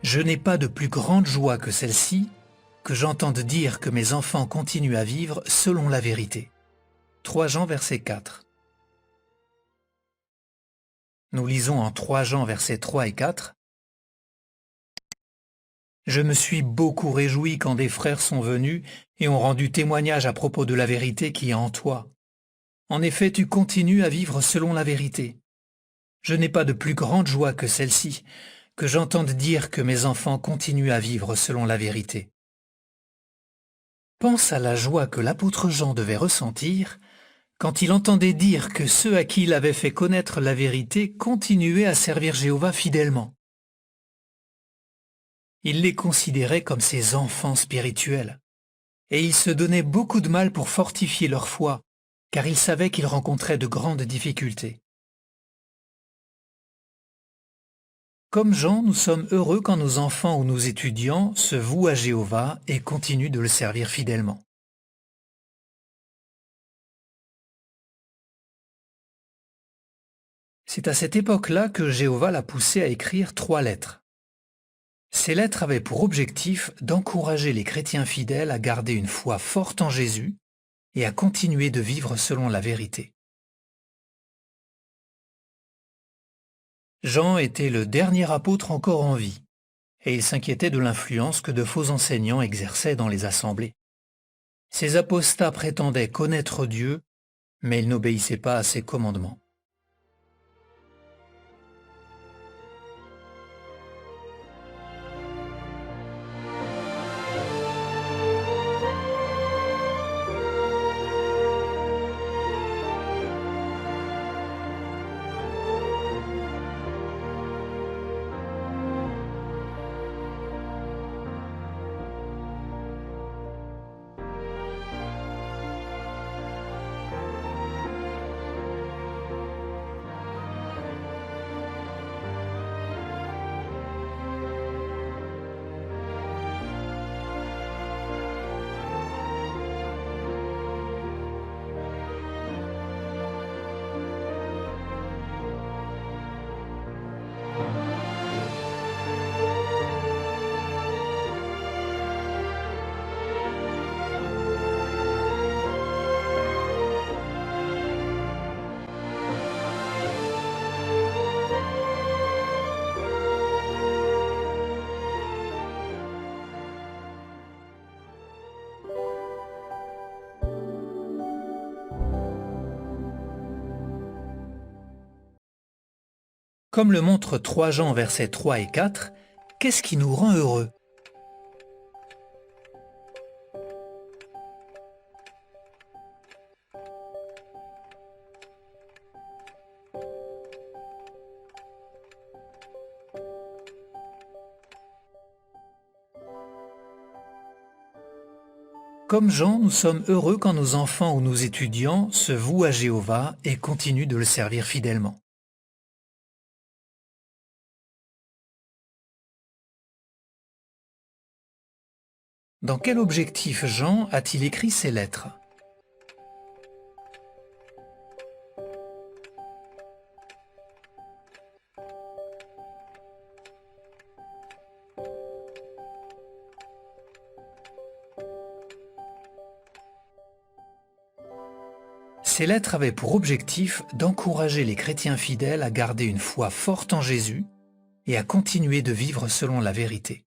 Je n'ai pas de plus grande joie que celle-ci, que j'entende dire que mes enfants continuent à vivre selon la vérité. 3 Jean verset 4. Nous lisons en 3 Jean versets 3 et 4. Je me suis beaucoup réjoui quand des frères sont venus et ont rendu témoignage à propos de la vérité qui est en toi. En effet, tu continues à vivre selon la vérité. Je n'ai pas de plus grande joie que celle-ci, que j'entende dire que mes enfants continuent à vivre selon la vérité. Pense à la joie que l'apôtre Jean devait ressentir quand il entendait dire que ceux à qui il avait fait connaître la vérité continuaient à servir Jéhovah fidèlement. Il les considérait comme ses enfants spirituels, et il se donnait beaucoup de mal pour fortifier leur foi, car il savait qu'ils rencontraient de grandes difficultés. Comme Jean, nous sommes heureux quand nos enfants ou nos étudiants se vouent à Jéhovah et continuent de le servir fidèlement. C'est à cette époque-là que Jéhovah l'a poussé à écrire 3 lettres. Ces lettres avaient pour objectif d'encourager les chrétiens fidèles à garder une foi forte en Jésus et à continuer de vivre selon la vérité. Jean était le dernier apôtre encore en vie, et il s'inquiétait de l'influence que de faux enseignants exerçaient dans les assemblées. Ces apostats prétendaient connaître Dieu, mais ils n'obéissaient pas à ses commandements. Comme le montrent 3 Jean versets 3 et 4, qu'est-ce qui nous rend heureux? Comme Jean, nous sommes heureux quand nos enfants ou nos étudiants se vouent à Jéhovah et continuent de le servir fidèlement. Dans quel objectif Jean a-t-il écrit ces lettres? Ces lettres avaient pour objectif d'encourager les chrétiens fidèles à garder une foi forte en Jésus et à continuer de vivre selon la vérité.